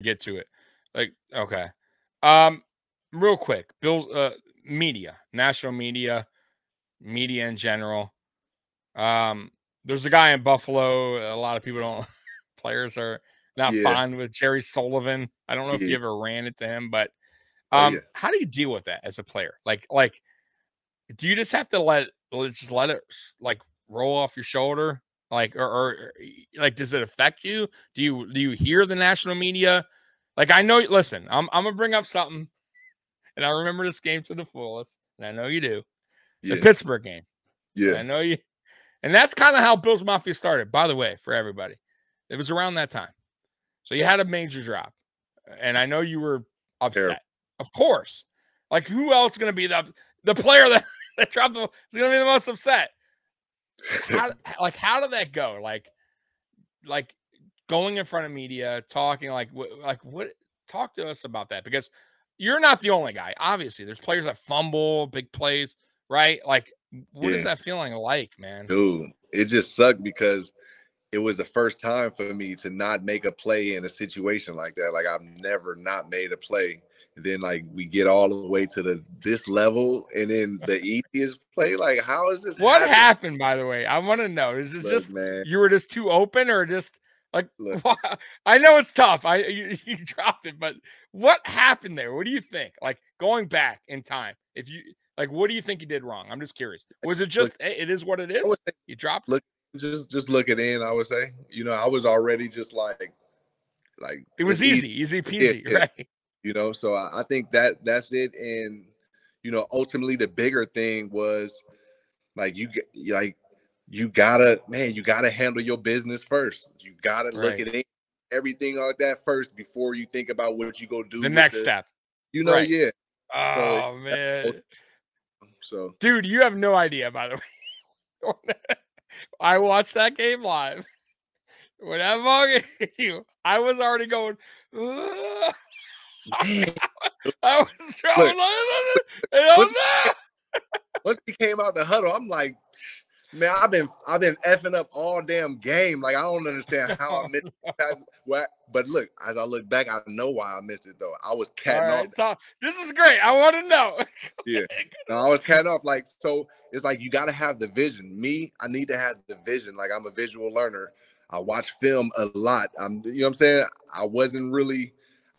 get to it. Like, okay. Um, real quick, Bills, media, national media, media in general. There's a guy in Buffalo. A lot of people don't. Players are not Yeah, fond with Jerry Sullivan. I don't know if you yeah. ever ran into him, but Oh yeah. how do you deal with that as a player? Do you just have to let it like roll off your shoulder? Like, or like, does it affect you? Do you hear the national media? Like, I know. Listen, I'm gonna bring up something, and I remember this game to the fullest, and I know you do. The Yeah, Pittsburgh game, and yeah. I know you. And that's kind of how Bills Mafia started. By the way, for everybody, it was around that time. So you had a major drop, and I know you were Terrible. upset. Of course, like who else is going to be the player that that dropped the is going to be the most upset? How did that go? Like going in front of media, talking like what? Talk to us about that because you're not the only guy. Obviously, there's players that fumble big plays, right? Like, what is Yeah, that feeling like, man? dude. It just sucked because it was the first time for me to not make a play in a situation like that. Like I've never not made a play. And then like we get all the way to this level and then the easiest play. Like, how is this What happening? happened, by the way? I want to know. Is it Look, just man. you were just too open, or just like Look, I know it's tough. You dropped it, but what happened there? What do you think? Like going back in time, if you like, what do you think you did wrong? I'm just curious. Was it look, just hey, it is what it I would is? say You dropped it. look just look it in, I would say. I was already just like It was it's easy. easy, easy Yeah, peasy, yeah. right? So I think that's it. And ultimately the bigger thing was like you gotta, man, you gotta handle your business first. You gotta look Right. at everything like that first before you think about what you go do The with next step. Right. yeah. So Oh that's man, so dude, you have no idea. By the way, I watched that game live. When that ball hit you, I was already going. "Ugh." man, I was look, throwing, and I once was there. once we came out the huddle, I'm like, man, I've been effing up all damn game. Like I don't understand how I Oh, missed no. pass. But look, as I look back, I know why I missed it though. I was All catting off. right, so this is great. I want to know. Yeah. No, I was catting off. Like, so it's like you gotta have the vision. Me, I need to have the vision. Like I'm a visual learner. I watch film a lot. You know what I'm saying? I wasn't really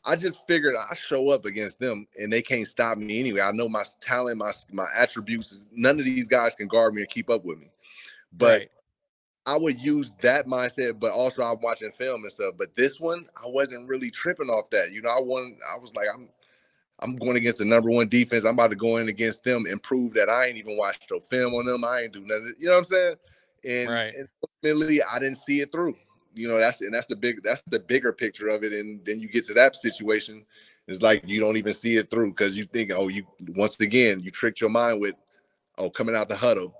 I just figured I show up against them and they can't stop me anyway. I know my talent, my attributes is none of these guys can guard me or keep up with me. But Right. I would use that mindset, but also I'm watching film and stuff. But this one, I wasn't really tripping off that. I was like, I'm going against the number one defense. I'm about to go in against them and prove that I ain't even watched no film on them. I ain't do nothing. You know what I'm saying? Right. And ultimately, I didn't see it through. That's the bigger picture of it. And then you get to that situation, it's like you don't even see it through because you think, oh, you once again you tricked your mind with, oh, coming out the huddle,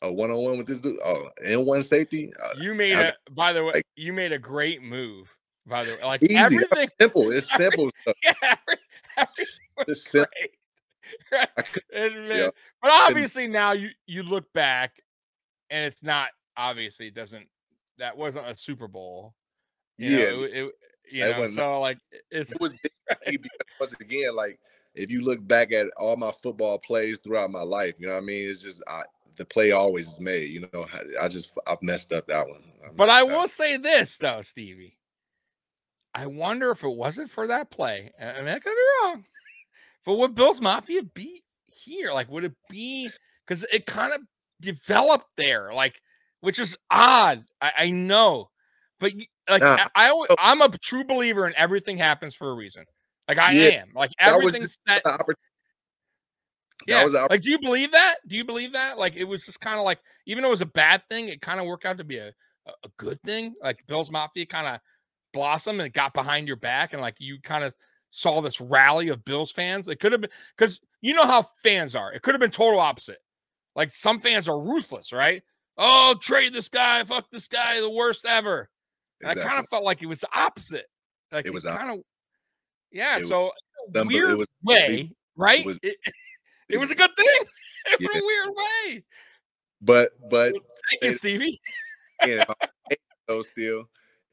oh, 1-on-1 with this dude, oh, and one safety. You made I a. got By the way, like you made a great move. By the way, like easy, that's everything, simple. It's every, simple stuff. yeah, everything was It's simple. great. Right. I could, And, yeah, man, but couldn't. obviously now you look back and it's not obviously it doesn't that wasn't a Super Bowl. Yeah, it wasn't. So like it's It was big for me because once again, like if you look back at all my football plays throughout my life, you know what I mean? It's just the play always is made. I've messed up that one. I but messed I up that one. will say this though, Stevie. I wonder if it wasn't for that play. I mean, I could be wrong. But would Bills Mafia be here? Like, would it be because it kind of developed there, like, which is odd. I know, but like, Nah, I'm a true believer in everything happens for a reason. Like, I yeah, am. Like, that was just everything's set. the opportunity. That Yeah. was the Like, do you believe that? Do you believe that? Like, it was just kind of like, even though it was a bad thing, it kind of worked out to be a good thing. Like, Bills Mafia kind of blossomed and got behind your back, and like, you kind of saw this rally of Bills fans. It could have been because you know how fans are. It could have been total opposite. Like, some fans are ruthless, right? Oh, trade this guy, fuck this guy, the worst ever. And I kind exactly. of felt like it was the opposite. Like, It it was kind of, yeah. it was So, in a it weird was unbelievable. way, It right? was It was a good thing in yeah. a weird way. But Well, thank you, Stevie. again, though still.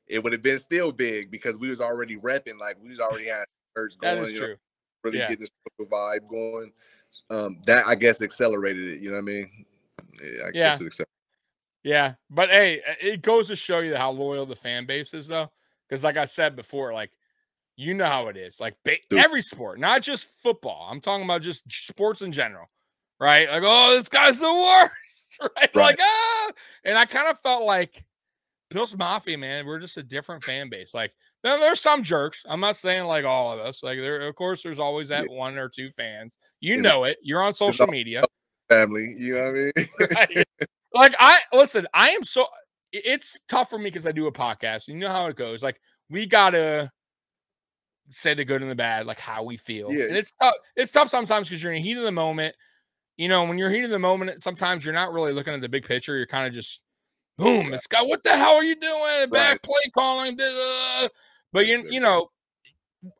it would have been still big because we was already repping, like we was already had shirts That is going, you know, true. really Yeah. getting the social vibe going. That I guess accelerated it. You know what I mean? Yeah, I Yeah. guess it accelerated. Yeah. But hey, it goes to show you how loyal the fan base is, though. Because, like I said before, like, you know how it is. Like, every sport, not just football. I'm talking about just sports in general, right? Like, oh, this guy's the worst, right? Right. Like, ah. And I kind of felt like Bills Mafia, man, we're just a different fan base. Like, there's some jerks. I'm not saying like all of us. Like, of course, there's always that Yeah. one or two fans. You And know it. You're on social media. Family. You know what I mean? Right? Like, I am so. It's tough for me because I do a podcast. You know how it goes. Like, we gotta say the good and the bad, like how we feel. Yeah. And it's tough. It's tough sometimes because you're in the heat of the moment. You know, when you're heat of the moment, sometimes you're not really looking at the big picture. You're kind of just boom, Right. this guy, what the hell are you doing? Back Right. play calling. But you know,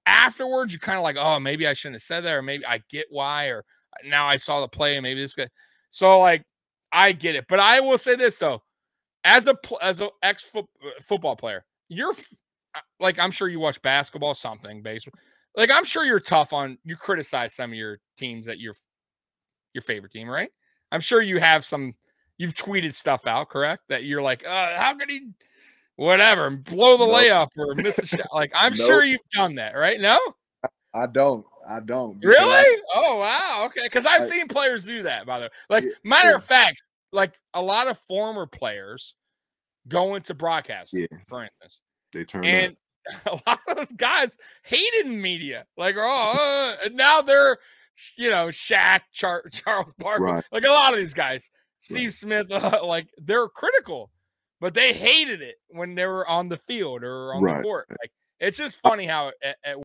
afterwards, you're kind of like, oh, maybe I shouldn't have said that, or maybe I get why, or now I saw the play, and maybe this guy. So like, I get it. But I will say this though, as a ex football player, you're like, I'm sure you watch basketball, something baseball. Like, I'm sure you're tough on, you criticize some of your teams that your favorite team, right? I'm sure you have some, you've tweeted stuff out, correct? That you're like, how could he, whatever, blow the layup or miss the shot? Like, I'm sure you've done that, right? No? I don't. Really? Oh, wow. Okay. Because I've seen players do that, by the way. Like, matter of fact, like a lot of former players go into broadcasting, for instance. They turn and a lot of those guys hated media. Like, and now they're, you know, Shaq, Charles Barkley, Right. like a lot of these guys, Steve Smith, like they're critical, but they hated it when they were on the field or on the court. Like, it's just funny how it